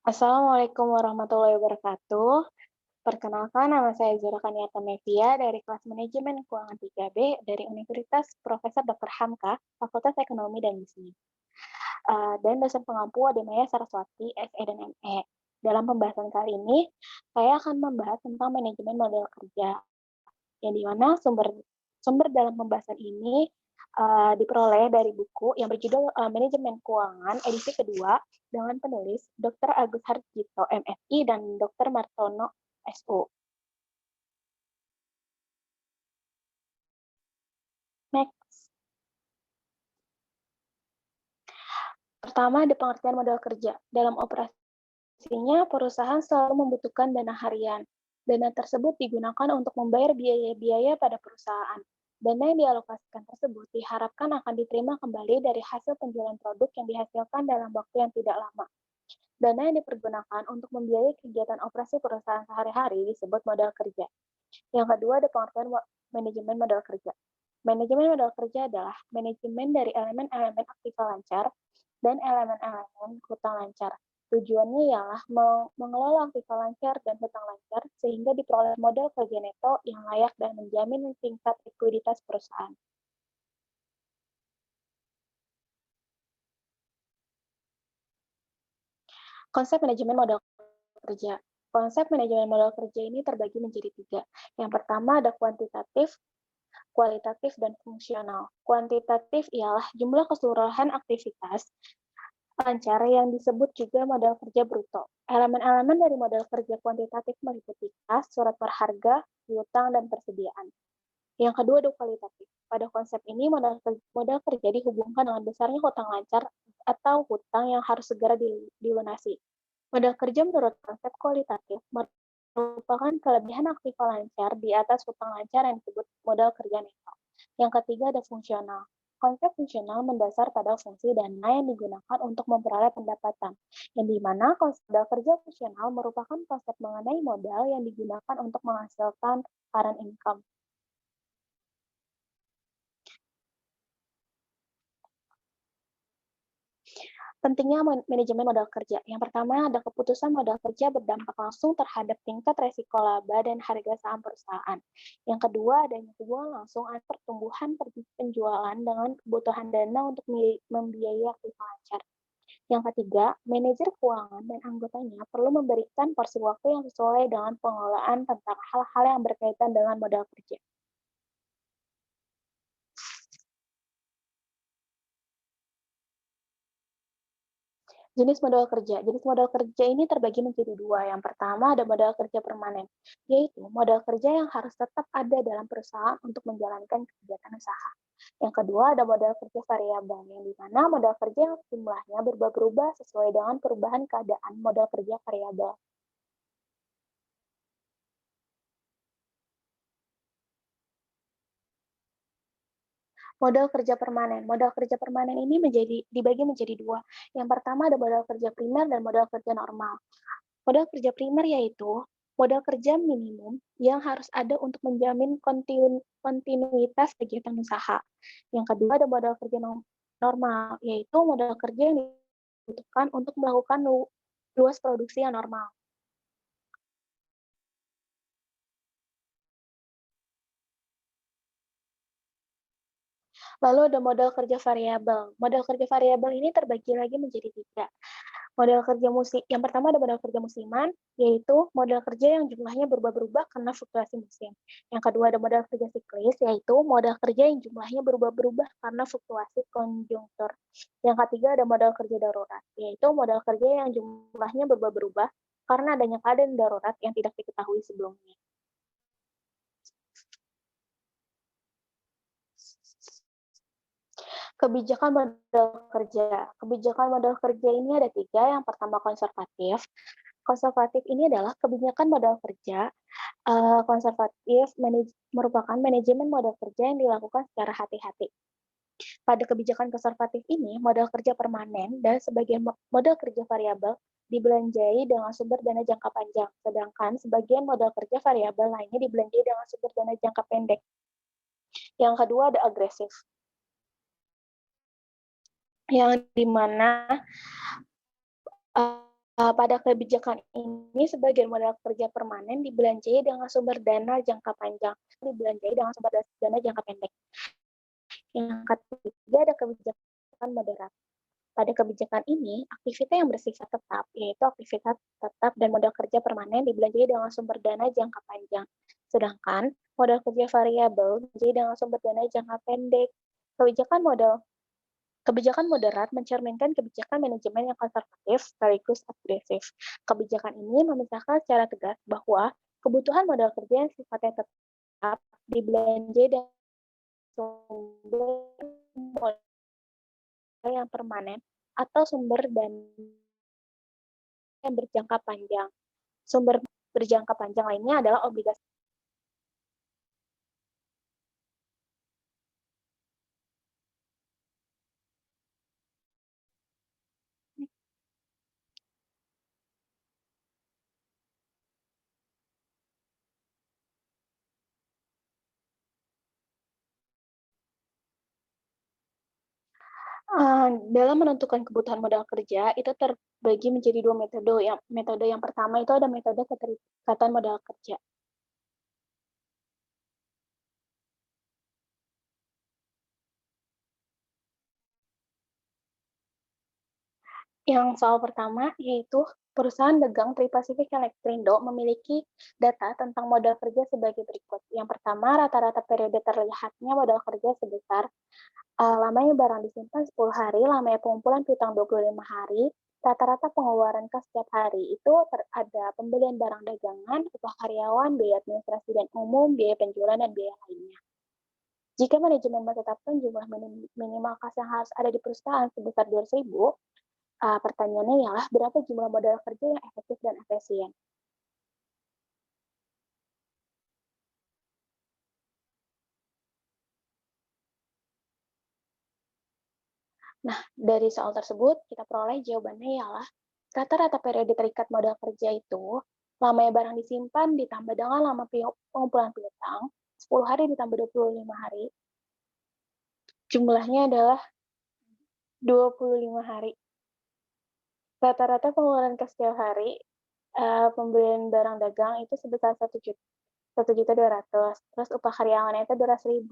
Assalamualaikum warahmatullahi wabarakatuh. Perkenalkan, nama saya Zura Kaniata Mevia dari kelas Manajemen Keuangan 3B dari Universitas Profesor Dr. Hamka, Fakultas Ekonomi dan Bisnis. Dan dosen pengampu Ademaya Saraswati, SE dan ME. Dalam pembahasan kali ini, saya akan membahas tentang manajemen model kerja, yang dimana sumber dalam pembahasan ini diperoleh dari buku yang berjudul Manajemen Keuangan edisi kedua dengan penulis Dr. Agus Harjito, MSI, dan Dr. Martono, SU. Next. Pertama, ada pengertian modal kerja. Dalam operasinya, perusahaan selalu membutuhkan dana harian. Dana tersebut digunakan untuk membayar biaya-biaya pada perusahaan. Dana yang dialokasikan tersebut diharapkan akan diterima kembali dari hasil penjualan produk yang dihasilkan dalam waktu yang tidak lama. Dana yang dipergunakan untuk membiayai kegiatan operasi perusahaan sehari-hari disebut modal kerja. Yang kedua, ada pengertian manajemen modal kerja. Manajemen modal kerja adalah manajemen dari elemen-elemen aktiva lancar dan elemen-elemen hutang lancar. Tujuannya ialah mengelola aktiva lancar dan hutang lancar sehingga diperoleh modal kerja neto yang layak dan menjamin tingkat likuiditas perusahaan. Konsep manajemen modal kerja. Konsep manajemen modal kerja ini terbagi menjadi tiga. Yang pertama ada kuantitatif, kualitatif, dan fungsional. Kuantitatif ialah jumlah keseluruhan aktivitas lancar yang disebut juga modal kerja bruto. Elemen-elemen dari modal kerja kuantitatif meliputi kas, surat berharga, piutang, dan persediaan. Yang kedua ada kualitatif. Pada konsep ini modal kerja dihubungkan dengan besarnya hutang lancar atau hutang yang harus segera dilunasi. Modal kerja menurut konsep kualitatif merupakan kelebihan aktiva lancar di atas hutang lancar yang disebut modal kerja neto. Yang ketiga ada fungsional. Konsep fungsional mendasar pada fungsi dana yang digunakan untuk memperoleh pendapatan, yang dimana konsep modal kerja fungsional merupakan konsep mengenai modal yang digunakan untuk menghasilkan current income. Pentingnya manajemen modal kerja. Yang pertama, ada keputusan modal kerja berdampak langsung terhadap tingkat resiko laba dan harga saham perusahaan. Yang kedua, adanya hubungan langsung antara pertumbuhan penjualan dengan kebutuhan dana untuk membiayai aktivitas lancar. Yang ketiga, manajer keuangan dan anggotanya perlu memberikan porsi waktu yang sesuai dengan pengelolaan tentang hal-hal yang berkaitan dengan modal kerja. Jenis modal kerja. Jenis modal kerja ini terbagi menjadi dua. Yang pertama ada modal kerja permanen, yaitu modal kerja yang harus tetap ada dalam perusahaan untuk menjalankan kegiatan usaha. Yang kedua ada modal kerja variabel, yang di mana modal kerja yang jumlahnya berubah-ubah sesuai dengan perubahan keadaan modal kerja variabel. Modal kerja permanen. Modal kerja permanen ini dibagi menjadi dua. Yang pertama ada modal kerja primer dan modal kerja normal. Modal kerja primer yaitu modal kerja minimum yang harus ada untuk menjamin kontinuitas kegiatan usaha. Yang kedua ada modal kerja normal, yaitu modal kerja yang dibutuhkan untuk melakukan luas produksi yang normal. Lalu ada modal kerja variabel. Modal kerja variabel ini terbagi lagi menjadi tiga. Modal kerja yang pertama ada modal kerja musiman, yaitu modal kerja yang jumlahnya berubah-berubah karena fluktuasi musim. Yang kedua ada modal kerja siklis, yaitu modal kerja yang jumlahnya berubah-berubah karena fluktuasi konjunktur. Yang ketiga ada modal kerja darurat, yaitu modal kerja yang jumlahnya berubah-berubah karena adanya keadaan darurat yang tidak diketahui sebelumnya. Kebijakan modal kerja. Kebijakan modal kerja ini ada tiga. Yang pertama konservatif. Konservatif ini adalah kebijakan modal kerja. Konservatif merupakan manajemen modal kerja yang dilakukan secara hati-hati. Pada kebijakan konservatif ini, modal kerja permanen dan sebagian modal kerja variabel dibelanjai dengan sumber dana jangka panjang, sedangkan sebagian modal kerja variabel lainnya dibelanjai dengan sumber dana jangka pendek. Yang kedua ada agresif, yang dimana Pada kebijakan ini, sebagian modal kerja permanen dibelanjai dengan sumber dana jangka panjang, dibelanjai dengan sumber dana jangka pendek. Yang ketiga, ada kebijakan moderat. Pada kebijakan ini, aktivitas yang bersifat tetap, yaitu aktivitas tetap dan modal kerja permanen dibelanjai dengan sumber dana jangka panjang. Sedangkan modal kerja variabel dibelanjai dengan sumber dana jangka pendek. Kebijakan moderat mencerminkan kebijakan manajemen yang konservatif sekaligus agresif. Kebijakan ini memisahkan secara tegas bahwa kebutuhan modal kerja yang sifatnya tetap dibelanjai dengan sumber modal yang permanen atau sumber dana yang berjangka panjang. Sumber berjangka panjang lainnya adalah obligasi. Dalam menentukan kebutuhan modal kerja, itu terbagi menjadi dua metode. Metode yang pertama itu ada metode keterikatan modal kerja. Yang soal pertama yaitu perusahaan dagang Tripasifik Elektrindo memiliki data tentang modal kerja sebagai berikut. Yang pertama, rata-rata periode terlihatnya modal kerja sebesar lamanya barang disimpan 10 hari, lamanya pengumpulan piutang 25 hari, rata-rata pengeluaran kas setiap hari itu ada pembelian barang dagangan, upah karyawan, biaya administrasi dan umum, biaya penjualan, dan biaya lainnya. Jika manajemen menetapkan jumlah minimal kas yang harus ada di perusahaan sebesar 200.000, pertanyaannya ialah berapa jumlah modal kerja yang efektif dan efisien. Nah, dari soal tersebut, kita peroleh jawabannya ialah rata-rata periode terikat modal kerja itu, lamanya barang disimpan ditambah dengan lama pengumpulan piutang, 10 hari ditambah 25 hari, jumlahnya adalah 25 hari. Rata-rata pengeluaran kas setiap hari, pembelian barang dagang itu sebesar 1.200.000, terus upah karyawannya itu 200.000,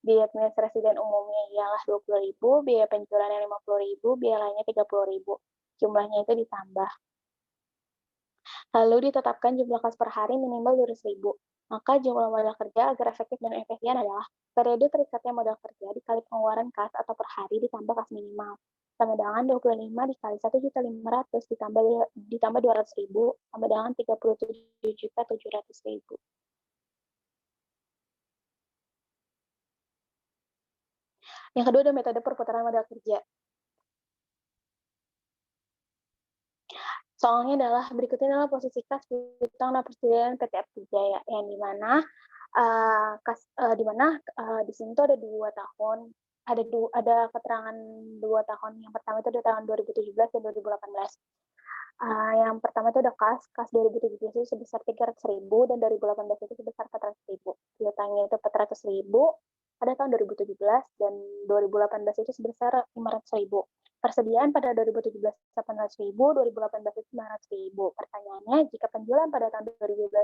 biaya administrasi dan umumnya ialah 20.000, biaya penjualannya 50.000, biaya lainnya 30.000. Jumlahnya itu ditambah. Lalu ditetapkan jumlah kas per hari minimal 200.000. Maka jumlah modal kerja agar efektif dan efisien adalah periode terikatnya modal kerja dikali pengeluaran kas atau per hari ditambah kas minimal. Sama dengan 25 dikali 1.500.000 ditambah 200.000 sama dengan 37.700.000. Yang kedua ada metode perputaran modal kerja. Soalnya adalah berikutnya adalah posisi kas piutang dan persediaan PT F3 ya, yang dimana di sini tuh ada 2 tahun, ada keterangan 2 tahun. Yang pertama itu ada tahun 2017 dan 2018. Yang pertama itu ada kas 2017 itu sebesar 300.000 dan 2018 itu sebesar 400.000. Piutangnya itu 400.000 pada tahun 2017 dan 2018 itu sebesar 500.000. Persediaan pada 2017 800.000, 2018 itu 900.000. Pertanyaannya, jika penjualan pada tahun 2018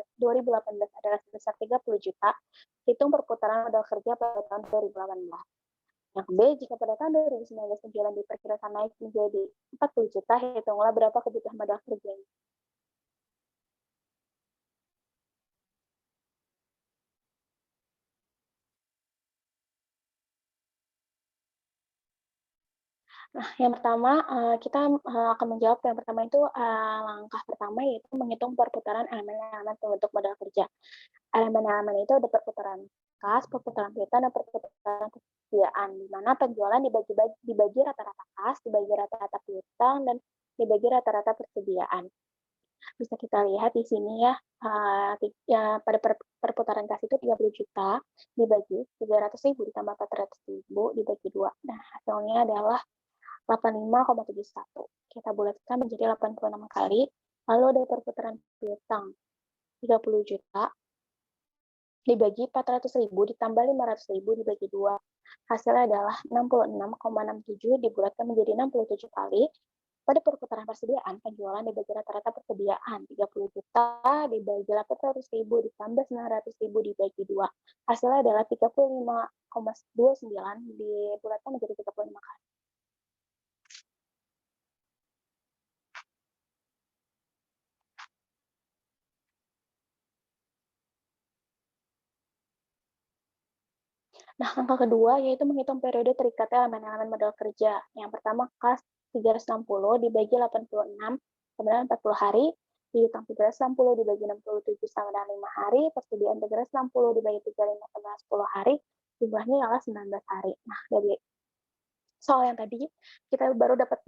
adalah sebesar 30 juta, hitung perputaran modal kerja pada tahun 2018. Yang B, jika pada tahun 2019 penjualan diperkirakan naik menjadi 40 juta, hitunglah berapa kebutuhan modal kerjanya. Nah, yang pertama, kita akan menjawab yang pertama itu, langkah pertama yaitu menghitung perputaran elemen-elemen pembentuk modal kerja. Elemen-elemen itu ada perputaran kas, perputaran piutang, dan perputaran persediaan, di mana penjualan dibagi rata-rata kas, dibagi rata-rata piutang, dan dibagi rata-rata persediaan. Bisa kita lihat di sini ya, pada perputaran kas itu 30 juta dibagi 300.000 ditambah 400.000 dibagi 2. Nah, hasilnya adalah 85,71. Kita bulatkan menjadi 86 kali. Lalu ada perputaran piutang 30 juta dibagi 400.000 ditambah 500.000 dibagi 2. Hasilnya adalah 66,67 dibulatkan menjadi 67 kali Pada perputaran persediaan, penjualan dibagi rata-rata persediaan 30 juta dibagi 800.000 ditambah 900.000 dibagi 2. Hasilnya adalah 35,29 dibulatkan menjadi 35 kali. Nah, langkah kedua yaitu menghitung periode terikatnya elemen-elemen modal kerja. Yang pertama, kas 360 dibagi 86 sama dengan 40 hari, dihitung 360 dibagi 67 sama dengan 5 hari, persediaan 360 dibagi 35 sama dengan 10 hari, jumlahnya ialah 19 hari. Nah, dari soal yang tadi, kita baru dapat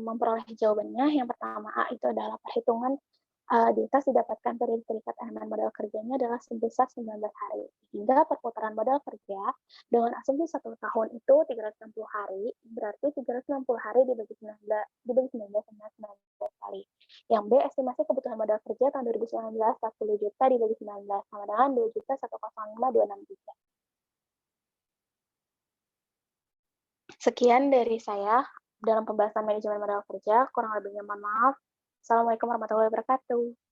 memperoleh jawabannya. Yang pertama, A itu adalah perhitungan di atas didapatkan periode terikat elemen modal kerjanya adalah sebesar 19 hari. Hingga perputaran modal kerja dengan asumsi 1 tahun itu 360 hari, berarti 360 hari dibagi 19 sama 19 kali. Yang B, estimasi kebutuhan modal kerja tahun 2019 40 juta dibagi 19 sama dengan 2.105.263. Sekian dari saya dalam pembahasan manajemen modal kerja, kurang lebihnya mohon maaf. Assalamualaikum warahmatullahi wabarakatuh.